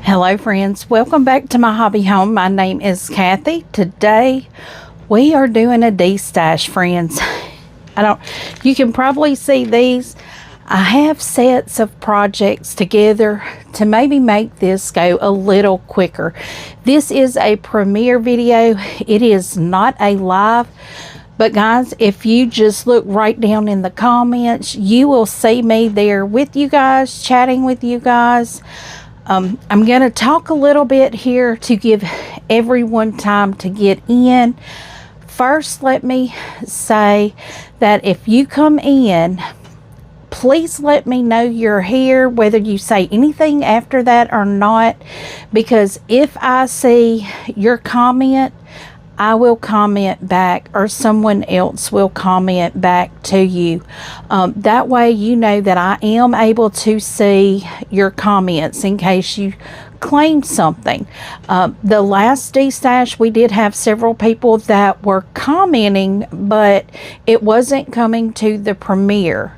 Hello friends, welcome back to my hobby home. My name is Kathy. Today we are doing a de-stash, friends. You can probably see these. I have sets of projects together to maybe make this go a little quicker. This is a premiere video. It is not a live. But guys, if you just look right down in the comments, you will see me there with you guys, chatting with you guys. I'm going to talk a little bit here to give everyone time to get in. First, let me say that if you come in, please let me know you're here, whether you say anything after that or not, because if I see your comment, I will comment back, or someone else will comment back to you. That way you know that I am able to see your comments in case you claim something. The last de-stash, we did have several people that were commenting, but it wasn't coming to the premiere.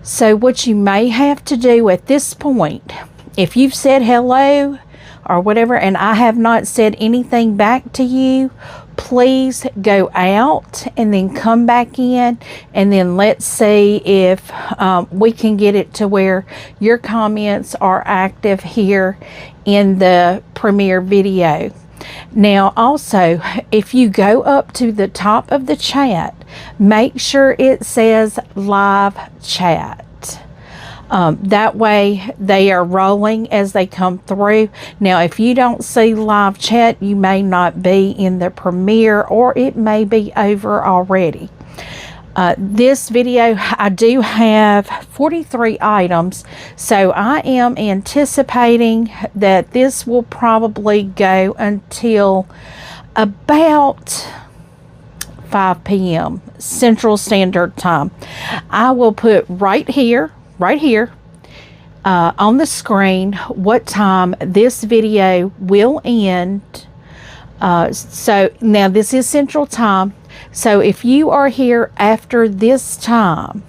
So what you may have to do at this point, if you've said hello or whatever and I have not said anything back to you, please go out and then come back in, and then let's see if we can get it to where your comments are active here in the premiere video. Now also, if you go up to the top of the chat, make sure it says live chat. That way they are rolling as they come through. Now if you don't see live chat, you may not be in the premiere, or it may be over already. This video, I do have 43 items, so I am anticipating that this will probably go until about 5 p.m. Central Standard Time. I will put right here on the screen what time this video will end. So now this is Central Time. So if you are here after this time,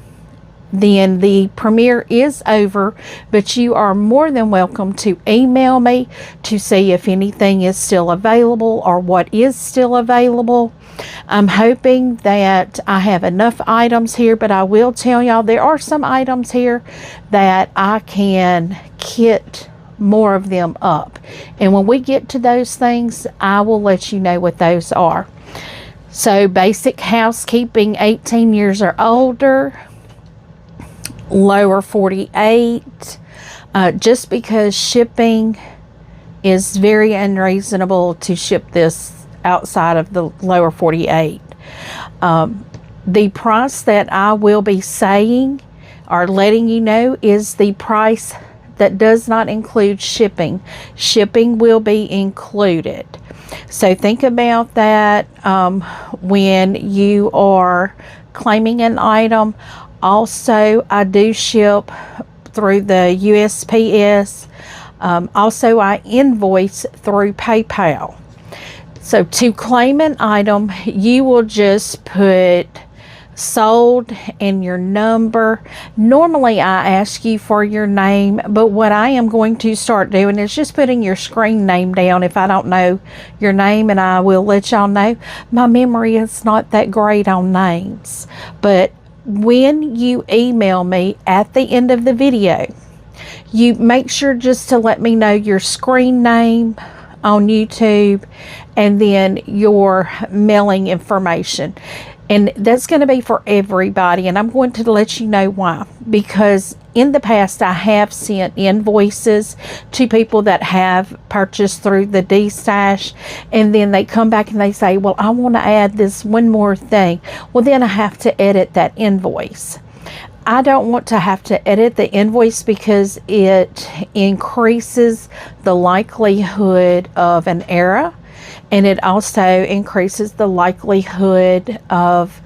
then the premiere is over, but you are more than welcome to email me to see if anything is still available or what is still available. I'm hoping that I have enough items here, but I will tell y'all there are some items here that I can kit more of them up. And when we get to those things, I will let you know what those are. So basic housekeeping, 18 years or older, lower 48, just because shipping is very unreasonable to ship this outside of the lower 48. The price that I will be saying or letting you know is the price that does not include shipping. Shipping will be included. So think about that when you are claiming an item. Also, I do ship through the USPS. Also, I invoice through PayPal. So to claim an item, you will just put sold and your number. Normally I ask you for your name, but what I am going to start doing is just putting your screen name down if I don't know your name, and I will let y'all know. My memory is not that great on names, but when you email me at the end of the video, you make sure just to let me know your screen name on YouTube and then your mailing information. And that's going to be for everybody, and I'm going to let you know why. Because in the past I have sent invoices to people that have purchased through the de-stash, and then they come back and they say, well, I want to add this one more thing. Well, then I have to edit that invoice. I don't want to have to edit the invoice because it increases the likelihood of an error. And it also increases the likelihood of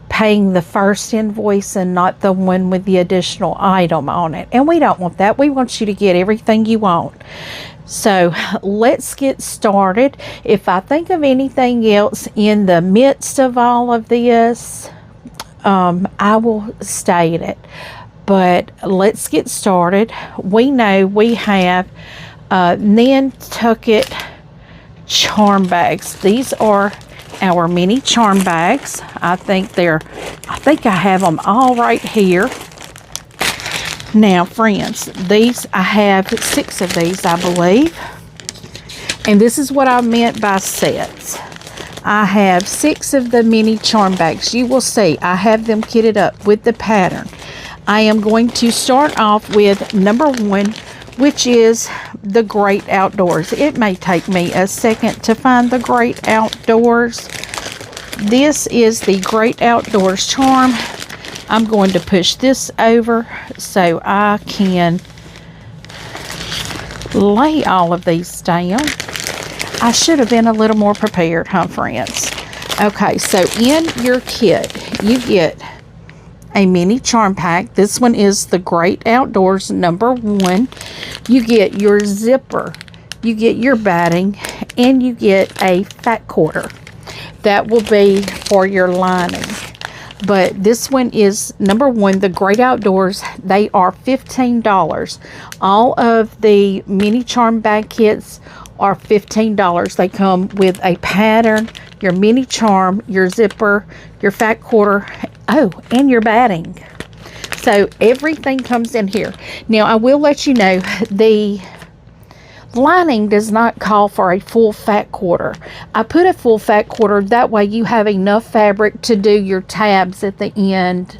paying the first invoice and not the one with the additional item on it. And we don't want that. We want you to get everything you want. So let's get started. If I think of anything else in the midst of all of this, I will state it. But let's get started. We know we have Nantucket charm bags. These are our mini charm bags. I think I have them all right here. Now, friends, these, I have 6 of these, I believe. And this is what I meant by sets. I have 6 of the mini charm bags. You will see I have them kitted up with the pattern. I am going to start off with number 1, which is the Great Outdoors. It may take me a second to find the Great Outdoors. This is the Great Outdoors charm. I'm going to push this over so I can lay all of these down. I should have been a little more prepared, huh, friends? Okay, so in your kit, you get a mini charm pack. This one is the Great Outdoors number 1. You get your zipper, you get your batting, and you get a fat quarter. That will be for your lining. But this one is number 1, the Great Outdoors. They are $15. All of the mini charm bag kits are $15. They come with a pattern, your mini charm, your zipper, your fat quarter, and your batting. So everything comes in here. Now, I will let you know, the lining does not call for a full fat quarter. I put a full fat quarter, that way you have enough fabric to do your tabs at the end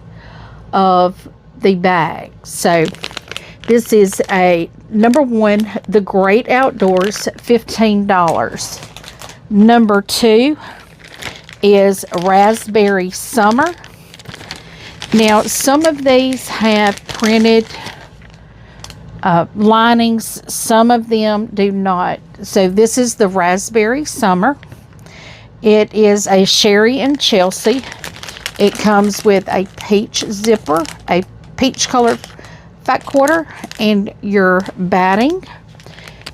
of the bag. So this is a number 1, the Great Outdoors, $15. Number 2 is Raspberry Summer. Now, some of these have printed linings, some of them do not. So this is the Raspberry Summer. It is a Sherry and Chelsea. It comes with a peach zipper, a peach colored fat quarter, and your batting.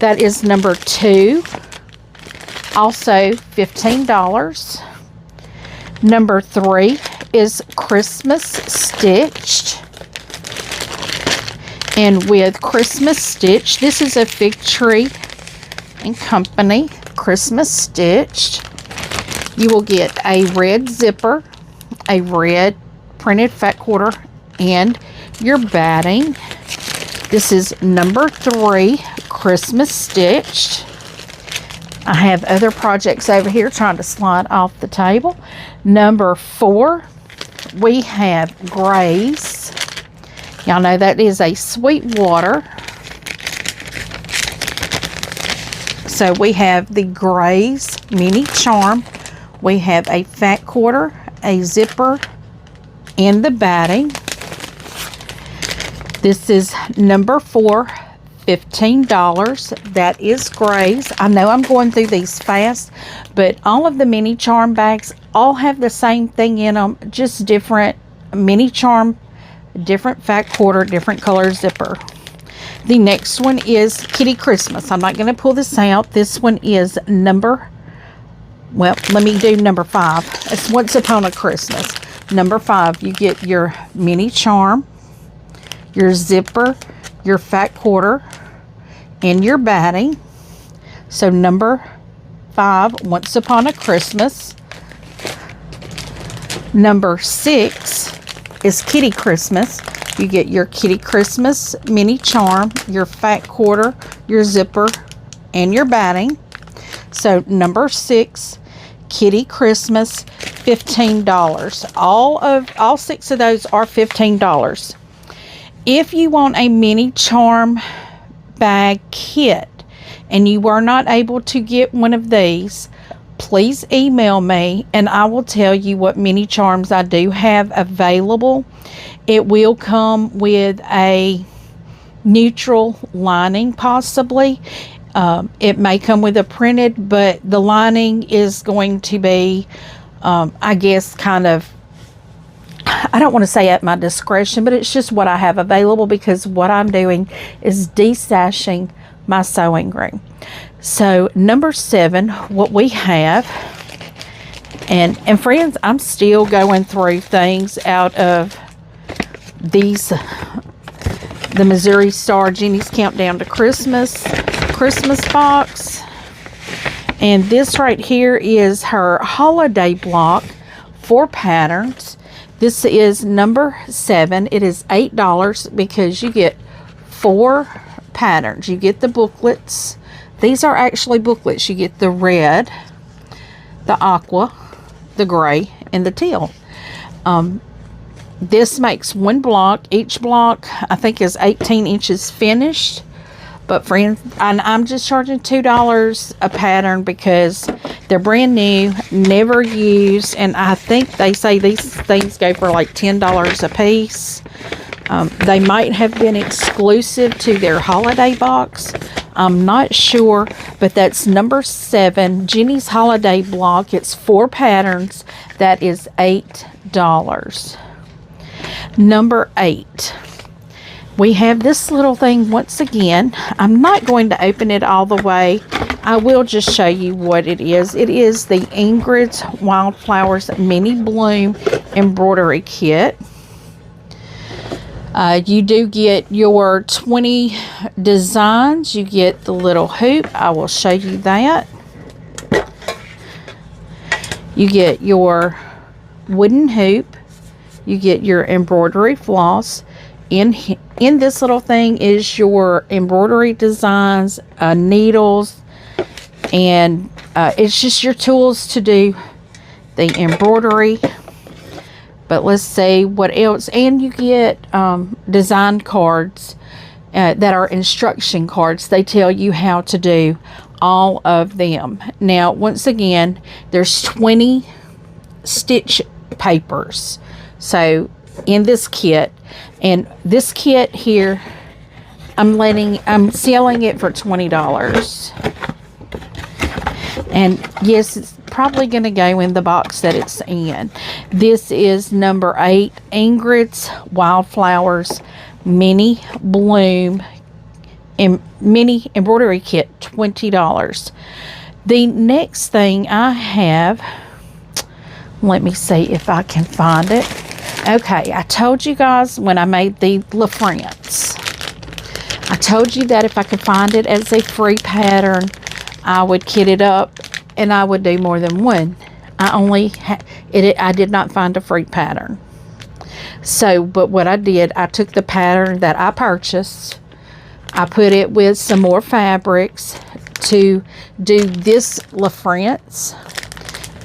That is number 2, also $15. Number 3 is Christmas Stitched. And with Christmas Stitch, this is a Fig Tree and Company Christmas Stitched. You will get a red zipper, a red printed fat quarter, and your batting. This is number 3, Christmas Stitched. I have other projects over here trying to slide off the table. Number 4, we have Grace. Y'all know that is a Sweetwater. So we have the Grace mini charm. We have a fat quarter, a zipper, and the batting. This is number 4, $15. That is Grace. I know I'm going through these fast, but all of the mini charm bags all have the same thing in them, just different mini charm, different fat quarter, different color zipper. The next one is Kitty Christmas. I'm not going to pull this out. This one is number, well, let me do number 5. It's Once Upon a Christmas. Number 5, you get your mini charm, your zipper, your fat quarter, and your batting. So number 5, Once Upon a Christmas. Number 6 is Kitty Christmas. You get your Kitty Christmas mini charm, your fat quarter, your zipper, and your batting. So number 6, Kitty Christmas, $15. All 6 of those are $15. If you want a mini charm bag kit and you were not able to get one of these, please email me and I will tell you what mini charms I do have available. It will come with a neutral lining possibly. It may come with a printed, but the lining is going to be, I guess, kind of, I don't want to say at my discretion, but it's just what I have available because what I'm doing is desashing my sewing room. So number 7, what we have, and friends, I'm still going through things out of these, the Missouri Star Jenny's Countdown to Christmas Christmas box. And this right here is her holiday block, 4 patterns. This is number 7. It is $8 because you get 4 patterns. You get the booklets. These are actually booklets. You get the red, the aqua, the gray, and the teal. This makes 1 block. Each block, I think, is 18 inches finished. But friends, I'm just charging $2 a pattern because they're brand new, never used, and I think they say these things go for like $10 a piece. They might have been exclusive to their holiday box. I'm not sure, but that's number 7, Jenny's holiday block. It's 4 patterns. That is $8. Number 8. We have this little thing once again. I'm not going to open it all the way. I will just show you what it is. It is the Ingrid's Wildflowers Mini Bloom Embroidery Kit. You do get your 20 designs. You get the little hoop. I will show you that. You get your wooden hoop. You get your embroidery floss. In this little thing is your embroidery designs, needles, and it's just your tools to do the embroidery. But let's see what else. And you get design cards that are instruction cards. They tell you how to do all of them. Now, once again, there's 20 stitch papers. So in this kit, and this kit here, I'm selling it for $20. And yes, it's probably going to go in the box that it's in. This is number 8, Ingrid's Wildflowers Mini Bloom Mini Embroidery Kit, $20. The next thing I have, let me see if I can find it. Okay, I told you guys when I made the La France, I told you that if I could find it as a free pattern, I would kit it up and I would do more than one. I did not find a free pattern. So, but what I did, I took the pattern that I purchased, I put it with some more fabrics to do this La France.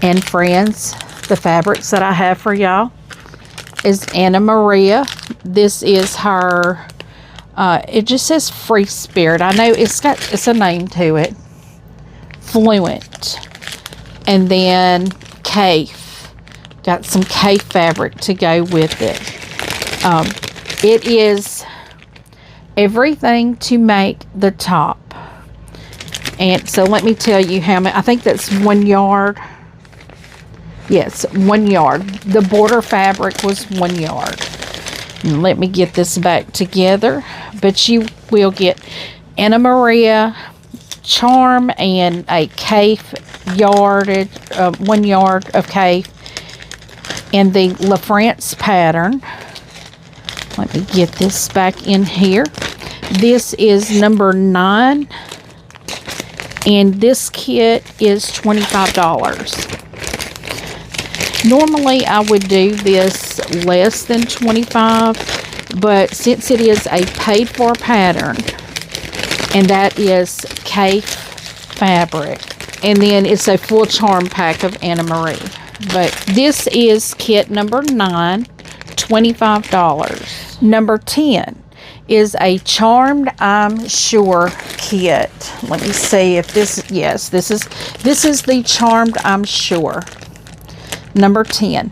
And friends, the fabrics that I have for y'all is Anna Maria. This is her, it just says Free Spirit. I know it's a name to it. Fluent. And then Cafe. Got some Cafe fabric to go with it. It is everything to make the top. And so let me tell you how many, I think that's 1 yard. Yes, 1 yard. The border fabric was 1 yard. And let me get this back together. But you will get Anna Maria charm and a Cafe yardage, 1 yard of Cafe. And the La France pattern. Let me get this back in here. This is number 9. And this kit is $25. Normally, I would do this less than $25, but since it is a paid-for pattern, and that is Cafe fabric, and then it's a full charm pack of Anna Marie. But this is kit number 9, $25. Number 10 is a Charmed I'm Sure kit. Let me see if this, yes, this is the Charmed I'm Sure. Number 10.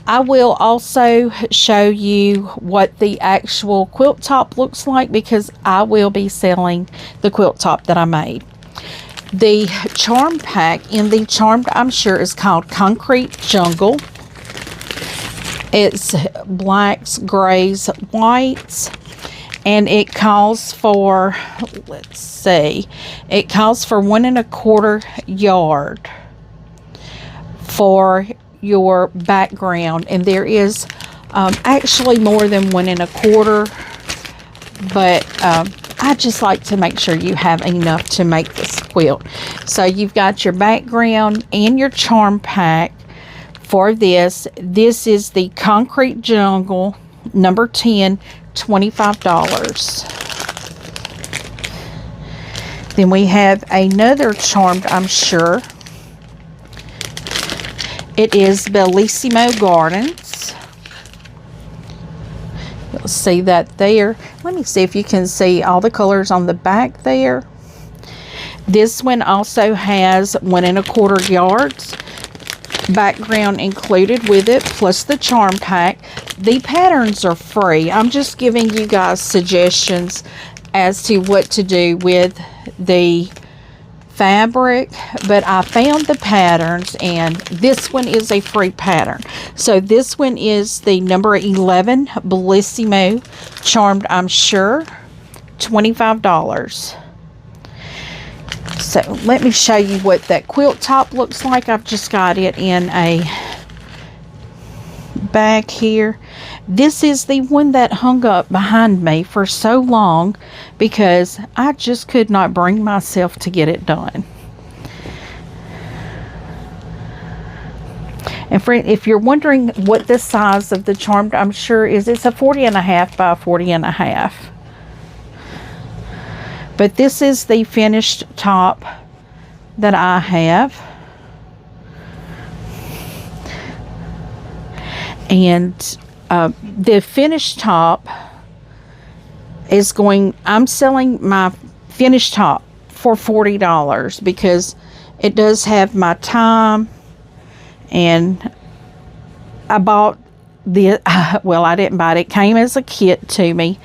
I will also show you what the actual quilt top looks like because I will be selling the quilt top that I made. The charm pack in the Charmed I'm Sure is called Concrete Jungle. It's blacks, grays, whites, and it calls for, let's see, it calls for 1 1/4 yard for your background, and there is actually more than 1 1/4, but I just like to make sure you have enough to make this quilt. So you've got your background and your charm pack for this. This is the Concrete Jungle number 10, $25. Then we have another Charmed I'm Sure. It is Bellissimo Gardens. You'll see that there. Let me see if you can see all the colors on the back there. This one also has 1 1/4 yards background included with it, plus the charm pack. The patterns are free. I'm just giving you guys suggestions as to what to do with the fabric, but I found the patterns, and this one is a free pattern. So this one is the number 11 Bellissimo Charmed I'm Sure, $25. So let me show you what that quilt top looks like. I've just got it in a bag here. This is the one that hung up behind me for so long because I just could not bring myself to get it done. And friend, if you're wondering what the size of the Charmed I'm Sure is, it's a 40.5 by 40.5. But this is the finished top that I have. And the finished top is going, I'm selling my finished top for $40 because it does have my time, and I bought the, well, I didn't buy it. It came as a kit to me,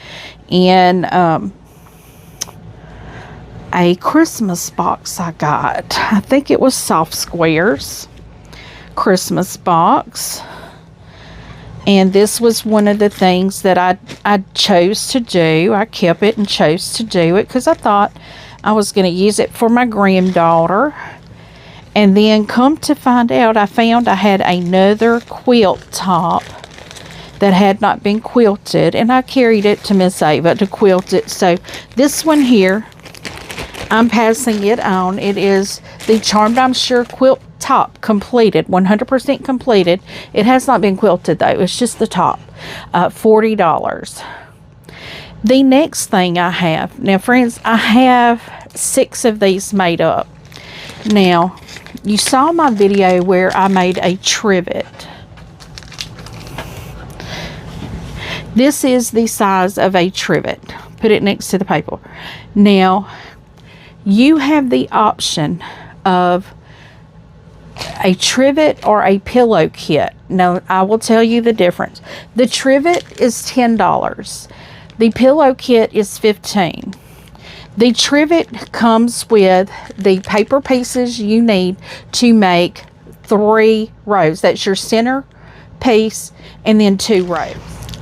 and a Christmas box I got. I think it was Soft Squares Christmas box. And this was one of the things that I chose to do. I kept it and chose to do it because I thought I was going to use it for my granddaughter. And then come to find out, I found I had another quilt top that had not been quilted. And I carried it to Miss Ava to quilt it. So this one here, I'm passing it on. It is the Charmed I'm Sure quilt top, completed, 100% completed. It has not been quilted though. It's just the top. $40. The next thing I have, now friends, I have 6 of these made up. Now, you saw my video where I made a trivet. This is the size of a trivet. Put it next to the paper. Now, you have the option of a trivet or a pillow kit. Now, I will tell you the difference. The trivet is $10. The pillow kit is $15. The trivet comes with the paper pieces you need to make 3 rows. That's your center piece and then 2 rows.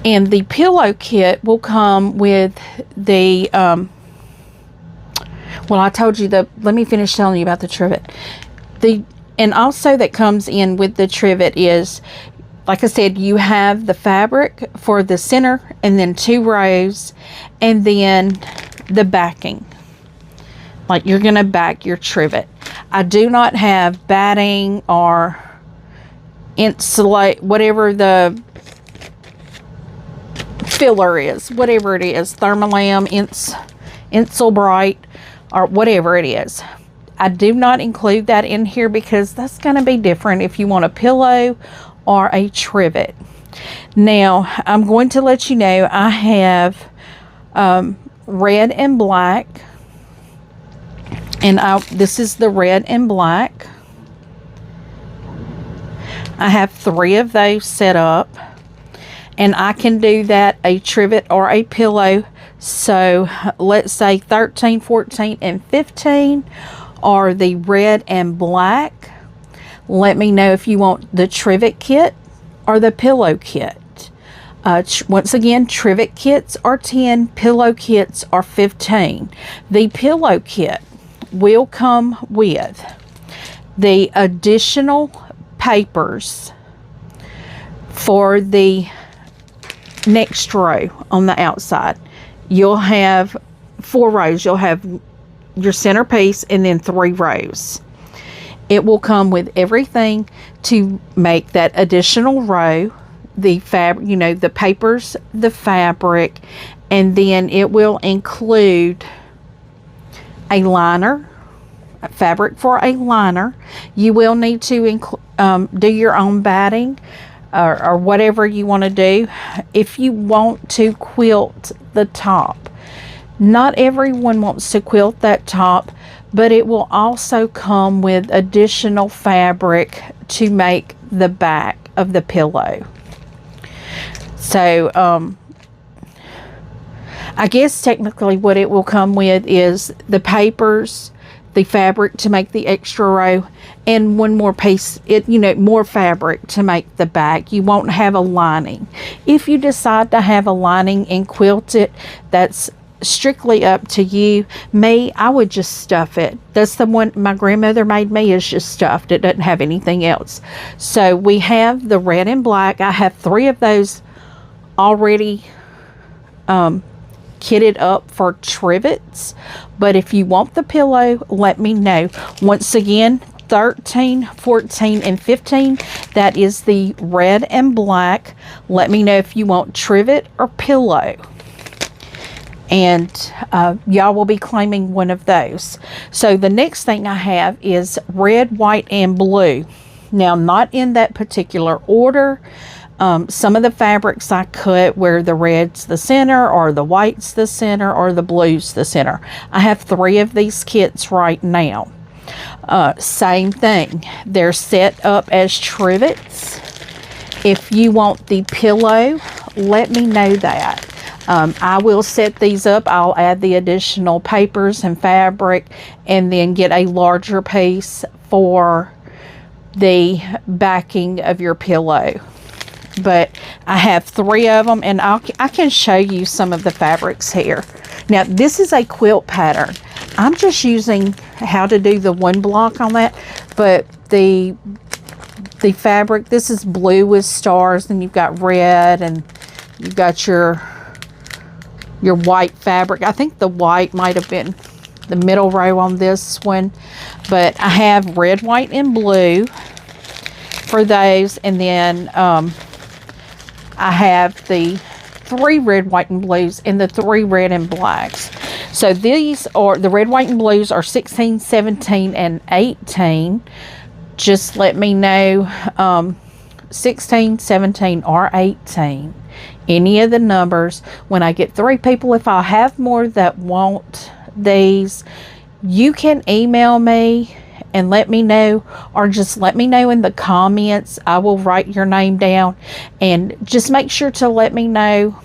And the pillow kit will come with the well, I told you let me finish telling you about the trivet. And also that comes in with the trivet is, like I said, you have the fabric for the center and then 2 rows and then the backing. Like you're going to back your trivet. I do not have batting or insulate, whatever the filler is, whatever it is, Thermolam, Insulbright, or whatever it is. I do not include that in here because that's going to be different if you want a pillow or a trivet. Now, I'm going to let you know I have red and black. And this is the red and black. I have 3 of those set up. And I can do that, a trivet or a pillow. So let's say 13, 14, and 15 are the red and black. Let me know if you want the trivet kit or the pillow kit. Once again, trivet kits are 10, pillow kits are 15. The pillow kit will come with the additional papers for the next row on the outside. You'll have 4 rows. You'll have your centerpiece and then 3 rows. It will come with everything to make that additional row, the fabric, you know, the papers, the fabric, and then it will include a liner, fabric for a liner. You will need to do your own batting or whatever you want to do if you want to quilt the top. Not everyone wants to quilt that top, but it will also come with additional fabric to make the back of the pillow. So I guess technically what it will come with is the papers, the fabric to make the extra row, and one more piece, more fabric to make the back. You won't have a lining. If you decide to have a lining and quilt it, that's strictly up to you. Me, I would just stuff it. That's the one my grandmother made me, is just stuffed. It doesn't have anything else. So we have the red and black. I have 3 of those already kitted up for trivets, but if you want the pillow, let me know. Once again, 13, 14, and 15, that is the red and black. Let me know if you want trivet or pillow, and y'all will be claiming one of those. So the next thing I have is red, white, and blue. Now, not in that particular order. Some of the fabrics I cut where the red's the center, or the white's the center, or the blue's the center. I have 3 of these kits right now. Same thing. They're set up as trivets. If you want the pillow, let me know that. I will set these up. I'll add the additional papers and fabric, and then get a larger piece for the backing of your pillow. But I have 3 of them, and I can show you some of the fabrics here. Now, this is a quilt pattern. I'm just using how to do the 1 block on that, but the fabric, this is blue with stars, and you've got red, and you've got your white fabric. I think the white might have been the middle row on this one, but I have red, white, and blue for those, and then I have the 3 red, white, and blues, and the 3 red and blacks. So these are, the red, white, and blues are 16, 17, and 18. Just let me know 16, 17, or 18. Any of the numbers. When I get 3 people, if I have more that want these, you can email me and let me know, or just let me know in the comments. I will write your name down, and just make sure to let me know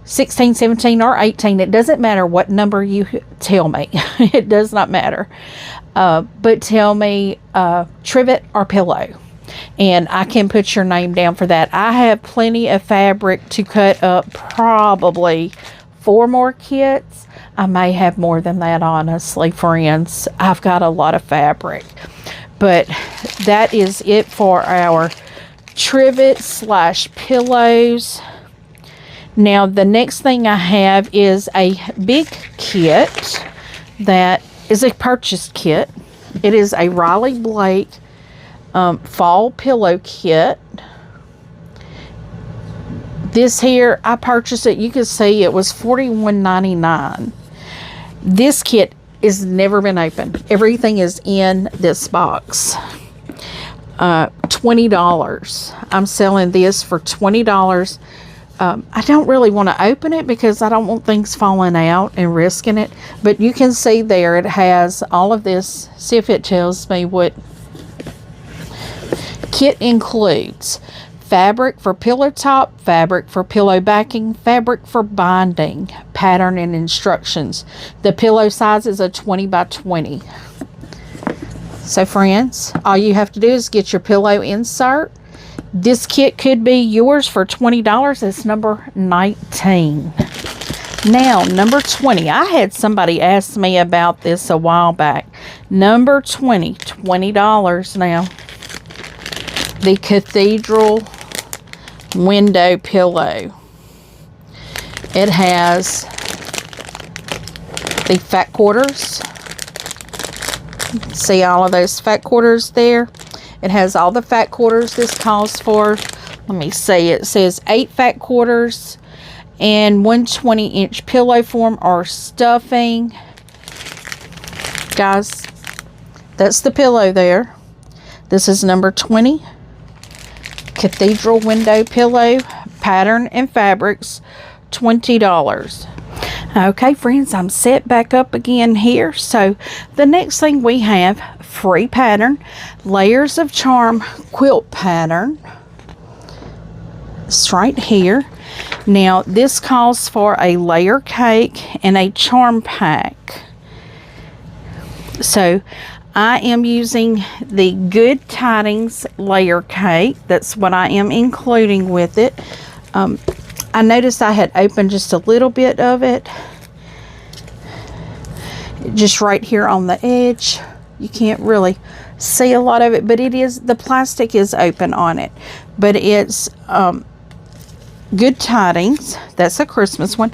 16, 17, or 18. It doesn't matter what number you tell me. It does not matter. But tell me trivet or pillow, and I can put your name down for that. I have plenty of fabric to cut up, probably 4 more kits. I may have more than that, honestly, friends. I've got a lot of fabric. But that is it for our trivet / pillows. Now, the next thing I have is a big kit that is a purchased kit. It is a Riley Blake fall pillow kit. This here, I purchased it. You can see it was $41.99. This kit has never been opened. Everything is in this box. $20. I'm selling this for $20. I don't really want to open it because I don't want things falling out and risking it. But you can see there it has all of this. See if it tells me what kit includes. Fabric for pillow top, fabric for pillow backing, fabric for binding, pattern and instructions. The pillow size is a 20 by 20. So friends, all you have to do is get your pillow insert. This kit could be yours for $20. It's number 19. Now, number 20. I had somebody ask me about this a while back. Number 20, $20 now. The Cathedral window pillow. It has the fat quarters. See all of those fat quarters there? It has all the fat quarters this calls for. Let me see. It says 8 fat quarters and 1 20-inch pillow form or stuffing. Guys, that's the pillow there. This is number 20. Cathedral window pillow, pattern and fabrics, $20. Okay, friends, I'm set back up again here. So the next thing we have, free pattern, Layers of Charm quilt pattern. It's right here. Now, this calls for a layer cake and a charm pack. So I am using the Good Tidings layer cake. That's what I am including with it. I noticed I had opened just a little bit of it. Just right here on the edge. You can't really see a lot of it, but it is, the plastic is open on it. But it's Good Tidings. That's a Christmas one.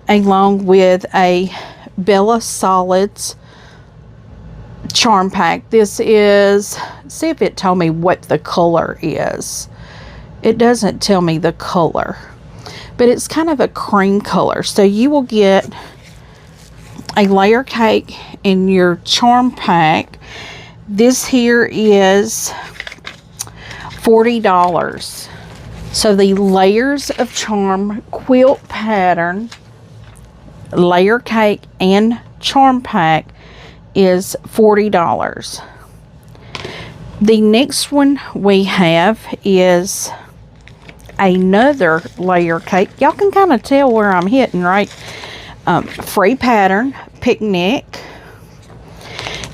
Along with a Bella Solids charm pack. This is, see if it told me what the color is. It doesn't tell me the color, but it's kind of a cream color. So you will get a layer cake in your charm pack. This here is $40. So the Layers of Charm quilt pattern, layer cake and charm pack is $40. The next one we have is another layer cake. Y'all can kind of tell where I'm hitting, right? Free pattern, picnic.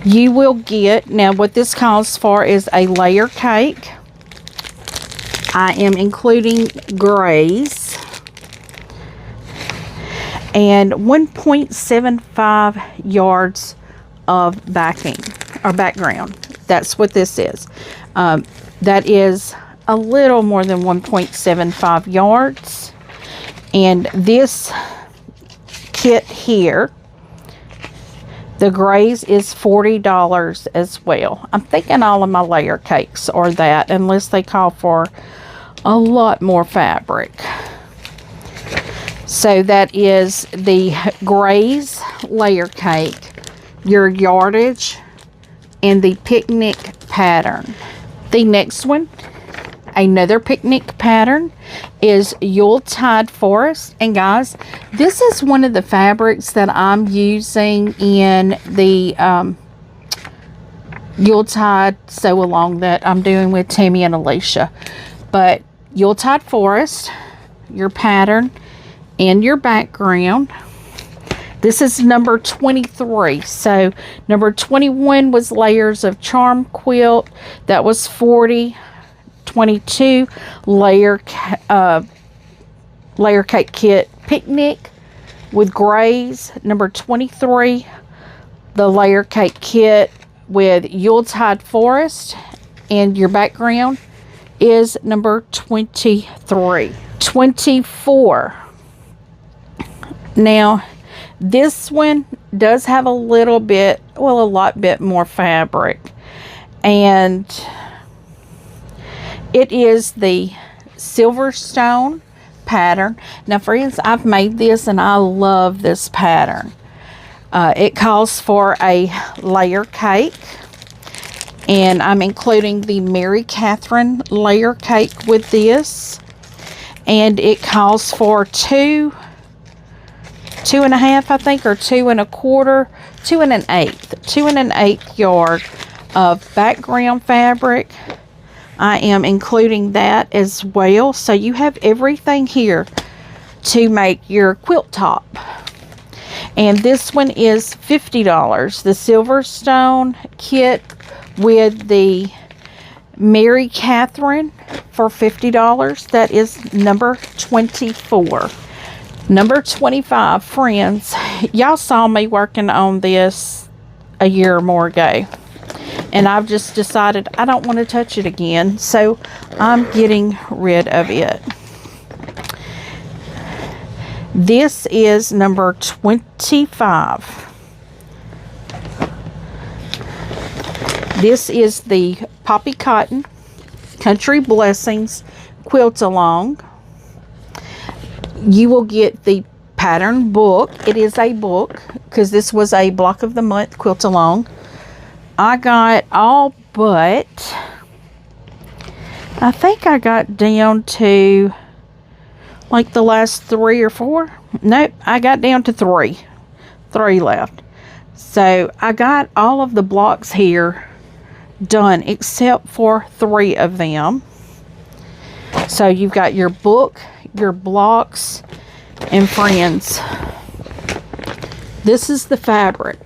You will get, now what this calls for is a layer cake. I am including grays. And 1.75 yards of backing or background. That's what this is. That is a little more than 1.75 yards. And this kit here, the grays, is $40 as well. I'm thinking all of my layer cakes are that, unless they call for a lot more fabric. So that is the grays layer cake, your yardage, and the picnic pattern. The next one, another picnic pattern, is Yuletide Forest. And guys, this is one of the fabrics that I'm using in the Yuletide sew along that I'm doing with Tammy and Alicia. But Yuletide Forest, your pattern and your background. This is number 23. So number 21 was Layers of Charm quilt. That was $40. 22 layer cake kit picnic with grays. Number 23, the layer cake kit with Yuletide Forest, and your background is number 23. 24. Now this one does have a little bit, well, a lot bit more fabric, and it is the Silverstone pattern. Now friends, I've made this and I love this pattern. It calls for a layer cake, and I'm including the Mary Catherine layer cake with this, and it calls for 2.5, I think, or 2 1/4, 2 1/8, 2 1/8 yard of background fabric. I am including that as well. So you have everything here to make your quilt top. And this one is $50. The Silverstone kit with the Mary Catherine for $50. That is number 24. Number 25, friends. Y'all saw me working on this a year or more ago, and I've just decided I don't want to touch it again, so I'm getting rid of it. This is number 25. This is the Poppy Cotton Country Blessings Quilt Along. You will get the pattern book. It is a book because this was a block of the month quilt along. I got all but, I think I got down to like the last 3 or 4. Nope, I got down to 3 left. So I got all of the blocks here done except for 3 of them. So you've got your book, your blocks, and friends, this is the fabric.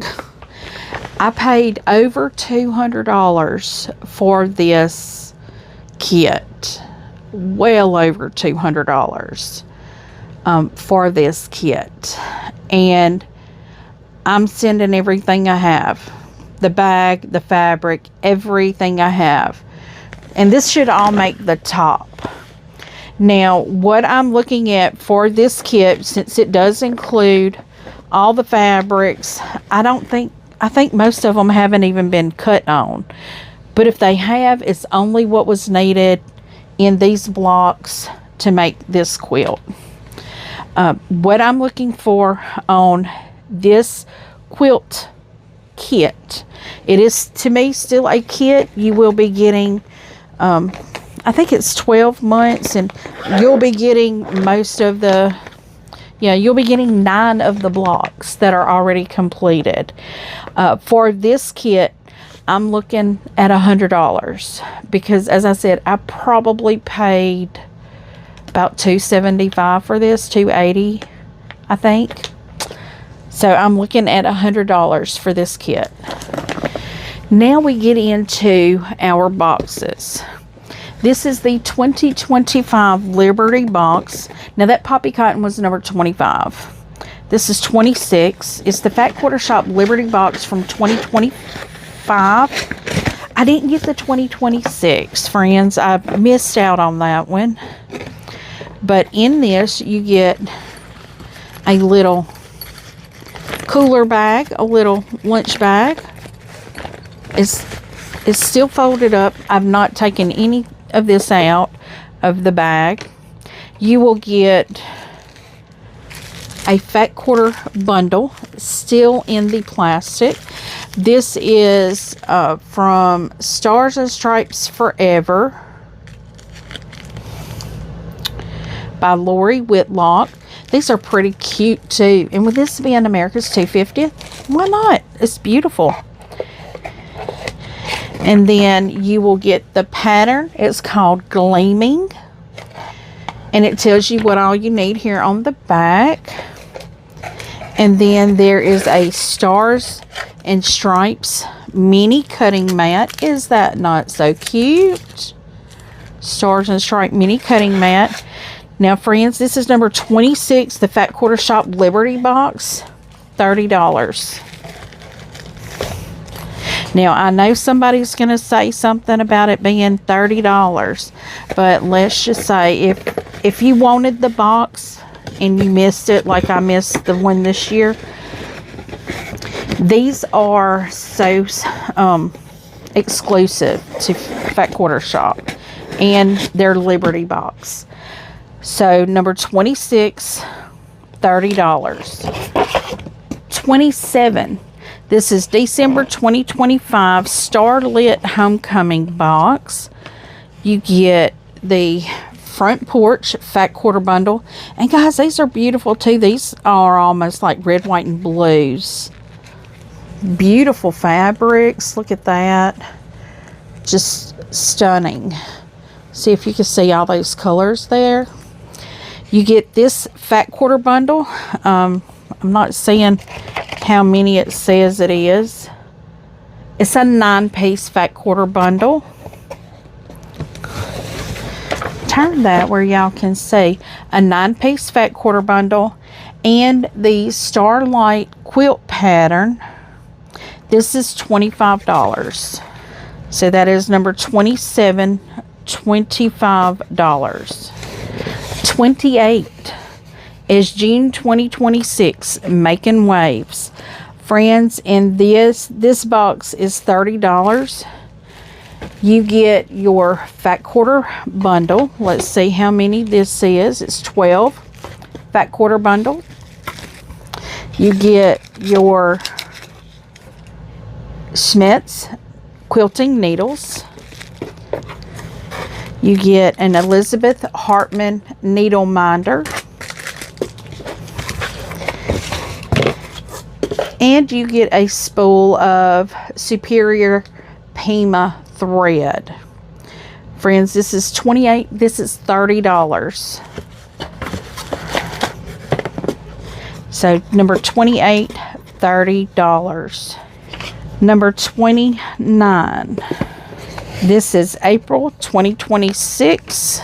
I paid over $200 for this kit. Well over $200 for this kit. And I'm sending everything I have. The bag, the fabric, everything I have. And this should all make the top. Now, what I'm looking at for this kit, since it does include all the fabrics, I think most of them haven't even been cut on. But if they have, it's only what was needed in these blocks to make this quilt. What I'm looking for on this quilt kit, it is to me still a kit. You will be getting I think it's 12 months, and you'll be getting most of the, you'll be getting 9 of the blocks that are already completed. For this kit, I'm looking at $100 because, as I said, I probably paid about $275 for this, $280, I think. So I'm looking at $100 for this kit. Now we get into our boxes. This is the 2025 Liberty box. Now that Poppy Cotton was number 25. This is 26. It's the Fat Quarter Shop Liberty box from 2025. I didn't get the 2026, friends. I missed out on that one. But in this, you get a little cooler bag, a little lunch bag. It's still folded up. I've not taken any of this out of the bag. You will get a Fat Quarter bundle, still in the plastic. This is from Stars and Stripes Forever by Lori Whitlock. These are pretty cute too. And with this being America's 250th, why not? It's beautiful. And then you will get the pattern. It's called Gleaming. And it tells you what all you need here on the back. And then there is a Stars and Stripes mini cutting mat. Is that not so cute? Stars and Stripes mini cutting mat. Now, friends, this is number 26, the Fat Quarter Shop Liberty box, $30. Now, I know somebody's going to say something about it being $30, but let's just say if you wanted the box and you missed it, like I missed the one this year, these are so exclusive to Fat Quarter Shop and their Liberty box. So, number 26, $30. 27. This is December 2025 Starlit Homecoming box. You get the Front Porch Fat Quarter bundle. And guys, these are beautiful too. These are almost like red, white, and blues. Beautiful fabrics. Look at that. Just stunning. See if you can see all those colors there. You get this Fat Quarter bundle. I'm not seeing how many it says it is. It's a 9-piece Fat Quarter bundle. Turn that where y'all can see. A 9-piece Fat Quarter bundle and the Starlight quilt pattern. This is $25. So that is number 27, $25. 28 is June 2026, Making Waves. Friends, and this box is $30. You get your fat quarter bundle. Let's see how many this is. It's 12 fat quarter bundle. You get your Schmitz quilting needles. You get an Elizabeth Hartman needle minder. And you get a spool of Superior Pima thread. Friends, this is $28. This is $30. So number 28, $30. Number 29. This is April 2026.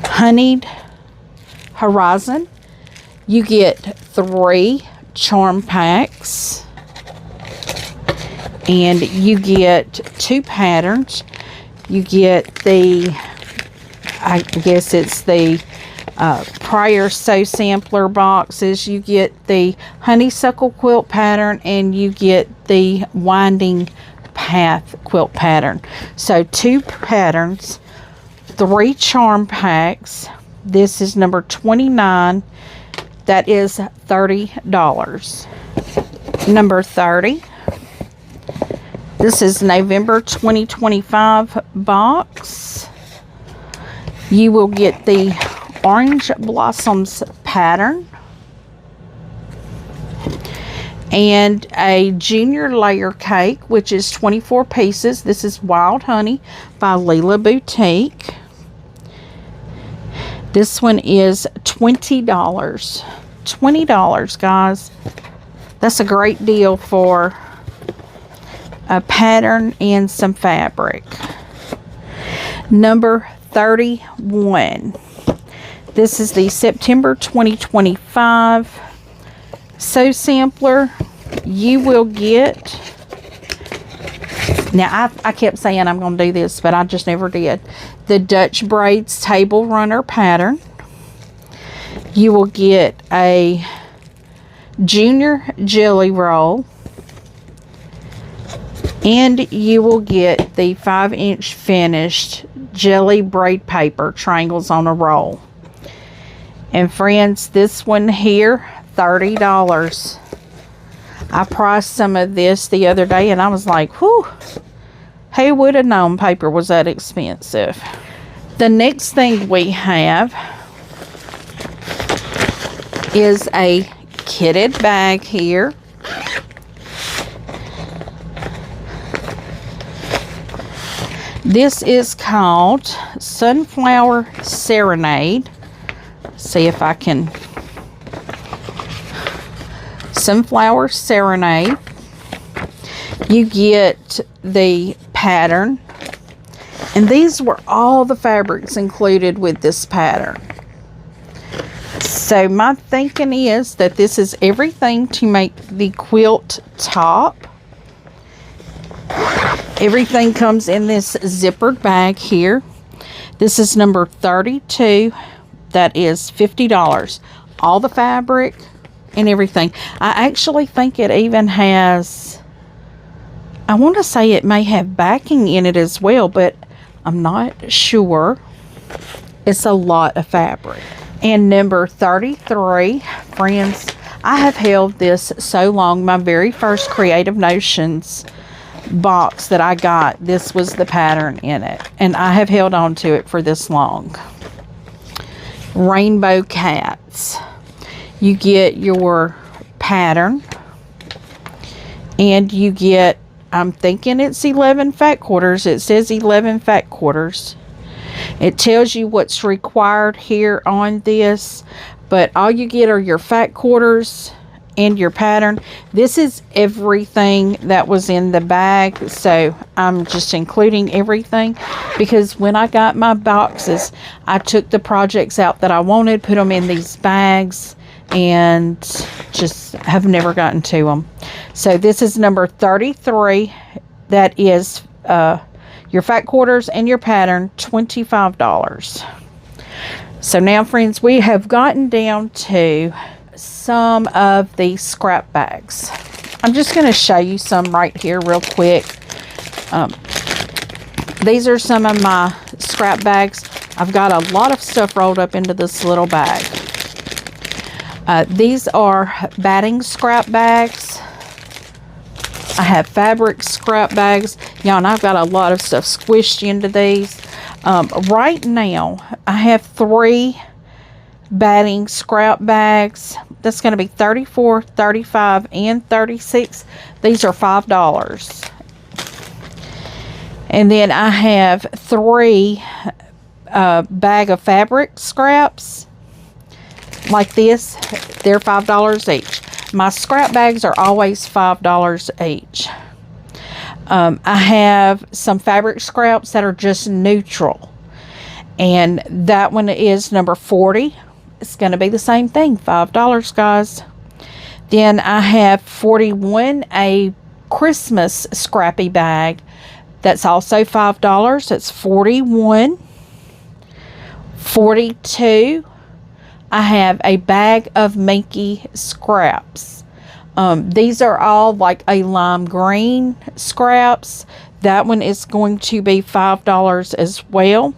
Honeyed Horizon. You get 3 charm packs. And you get 2 patterns. You get the, I guess it's the prior sew sampler boxes. You get the honeysuckle quilt pattern, and you get the winding path quilt pattern. So 2 patterns, 3 charm packs. This is number 29. That is $30. Number 30. This is November 2025 box. You will get the Orange Blossoms pattern and a junior layer cake, which is 24 pieces. This is Wild Honey by Leela Boutique. This one is $20. $20, guys. That's a great deal for a pattern and some fabric. Number 31. This is the September 2025 sew sampler. You will get, now I kept saying I'm going to do this, but I just never did, the Dutch Braids Table Runner pattern. You will get a junior jelly roll, and you will get the 5-inch finished jelly braid paper triangles on a roll. And friends, this one here, $30. I priced some of this the other day, and I was like, whew, who would have known paper was that expensive? The next thing we have is a kitted bag here. This is called Sunflower Serenade. See if I can. Sunflower Serenade. You get the pattern, and these were all the fabrics included with this pattern. So my thinking is that this is everything to make the quilt top. Everything comes in this zippered bag here. This is number 32. That is $50. All the fabric and everything. I actually think it even has, I want to say it may have backing in it as well, but I'm not sure. It's a lot of fabric. And number 33, friends, I have held this so long. My very first Creative Notions box that I got, this was the pattern in it, and I have held on to it for this long. Rainbow Cats. You get your pattern, and you get, I'm thinking it's 11 fat quarters. It says 11 fat quarters. It tells you what's required here on this, but all you get are your fat quarters and your pattern. This is everything that was in the bag, so I'm just including everything because when I got my boxes, I took the projects out that I wanted, put them in these bags, and just have never gotten to them. So this is number 33. That is your fat quarters and your pattern, $25. So now, friends, we have gotten down to some of the scrap bags. I'm just going to show you some right here real quick. These are some of my scrap bags. I've got a lot of stuff rolled up into this little bag. These are batting scrap bags. I have fabric scrap bags. Y'all, and I've got a lot of stuff squished into these. Right now, I have 3 batting scrap bags. That's going to be 34, 35, and 36. These are $5. And then I have 3 bag of fabric scraps like this. They're $5 each. My scrap bags are always $5 each. I have some fabric scraps that are just neutral, and that one is number 40. It's going to be the same thing, $5, guys. Then I have 41, a Christmas scrappy bag. That's also $5. That's 41. 42. I have a bag of Minky scraps. These are all like a lime green scraps. That one is going to be $5 as well.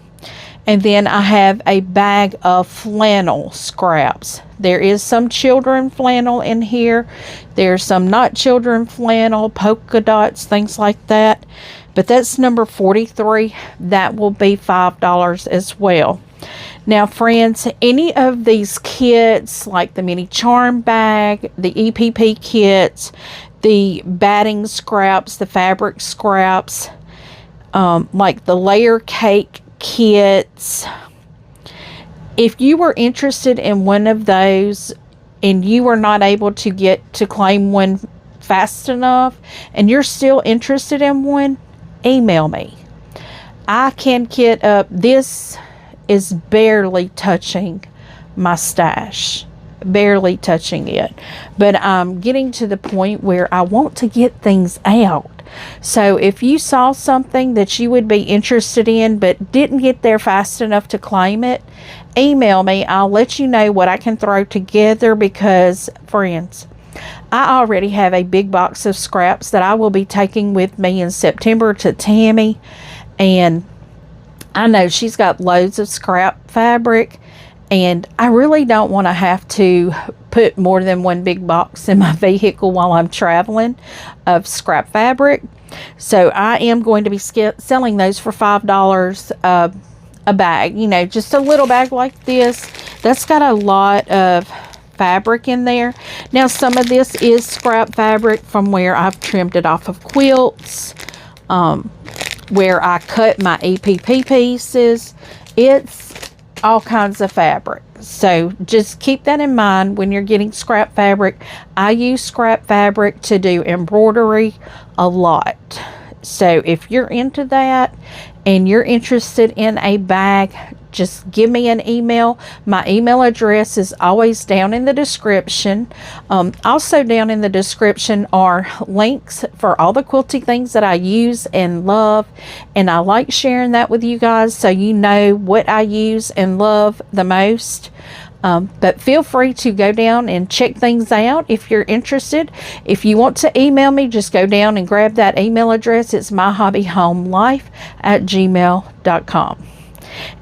And then I have a bag of flannel scraps. There is some children flannel in here. There's some not children flannel, polka dots, things like that. But that's number 43. That will be $5 as well. Now, friends, any of these kits, like the mini charm bag, the EPP kits, the batting scraps, the fabric scraps, like the layer cake kits, if you were interested in one of those and you were not able to get to claim one fast enough and you're still interested in one, email me. I can kit up. This is barely touching my stash, barely touching it, but I'm getting to the point where I want to get things out. So if you saw something that you would be interested in but didn't get there fast enough to claim it, email me. I'll let you know what I can throw together, because friends, I already have a big box of scraps that I will be taking with me in September to Tammy, and I know she's got loads of scrap fabric, and I really don't want to have to put more than one big box in my vehicle while I'm traveling of scrap fabric. So I am going to be selling those for $5 a bag. You know, just a little bag like this. That's got a lot of fabric in there. Now, some of this is scrap fabric from where I've trimmed it off of quilts, where I cut my EPP pieces. It's all kinds of fabric. So just keep that in mind when you're getting scrap fabric. I use scrap fabric to do embroidery a lot. So if you're into that and you're interested in a bag, just give me an email. My email address is always down in the description. Also down in the description are links for all the quilty things that I use and love. And I like sharing that with you guys so you know what I use and love the most. But feel free to go down and check things out if you're interested. If you want to email me, just go down and grab that email address. It's myhobbyhomelife@gmail.com.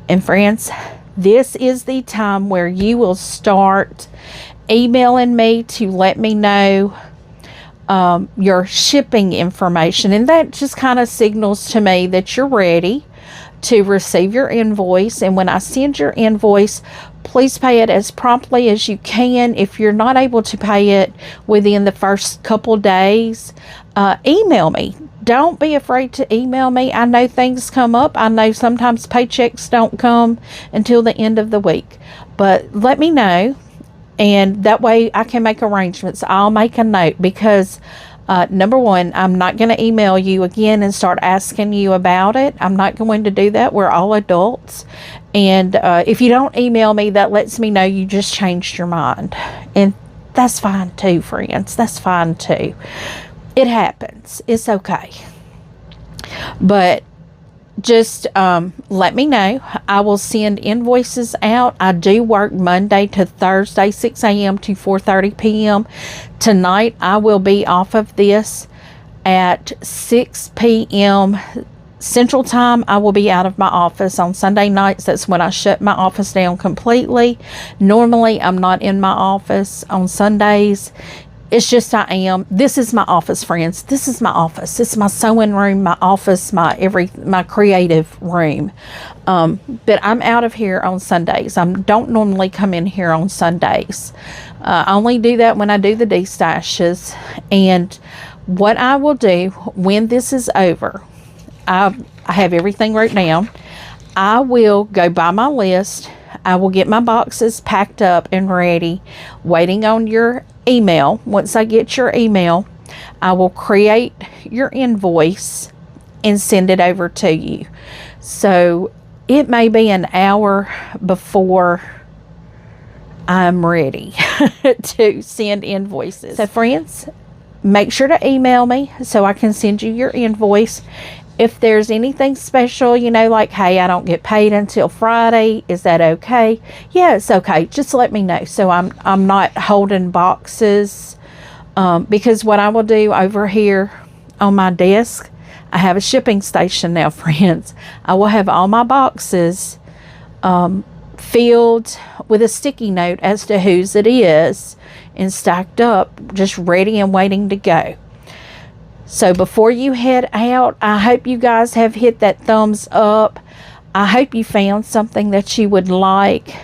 And friends, this is the time where you will start emailing me to let me know your shipping information. And that just kind of signals to me that you're ready to receive your invoice. And when I send your invoice, please pay it as promptly as you can. If you're not able to pay it within the first couple days, email me. Don't be afraid to email me. I know things come up. I know sometimes paychecks don't come until the end of the week. But let me know, and that way I can make arrangements. I'll make a note, because number one, I'm not going to email you again and start asking you about it. I'm not going to do that. We're all adults. And if you don't email me, that lets me know you just changed your mind. And that's fine too, friends. That's fine too. It happens. It's okay. But just let me know. I will send invoices out. I do work Monday to Thursday, 6 a.m. to 4:30 p.m. Tonight, I will be off of this at 6 p.m. Central Time, I will be out of my office. On Sunday nights, that's when I shut my office down completely. Normally, I'm not in my office on Sundays. It's just I am. This is my office, friends. This is my office. This is my sewing room, my office, my creative room. But I'm out of here on Sundays. I don't normally come in here on Sundays. I only do that when I do the destashes. And what I will do when this is over, I have everything wrote down. I will go by my list. I will get my boxes packed up and ready, waiting on your email. Once I get your email, I will create your invoice and send it over to you. So it may be an hour before I'm ready to send invoices. So friends, make sure to email me so I can send you your invoice. If there's anything special, you know, like, hey, I don't get paid until Friday, is that okay? Yeah, it's okay. Just let me know. So I'm not holding boxes, because what I will do over here on my desk, I have a shipping station now, friends. I will have all my boxes filled with a sticky note as to whose it is and stacked up, just ready and waiting to go. So before you head out, I hope you guys have hit that thumbs up. I hope you found something that you would like.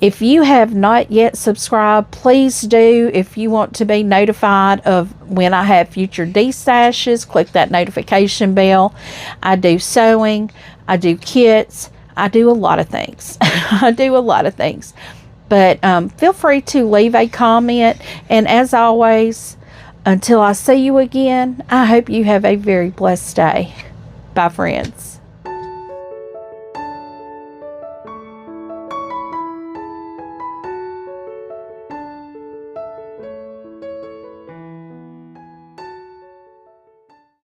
If you have not yet subscribed, please do. If you want to be notified of when I have future destashes, click that notification bell. I do sewing, I do kits, I do a lot of things. I do a lot of things. But feel free to leave a comment. And as always, until I see you again, I hope you have a very blessed day. Bye, friends.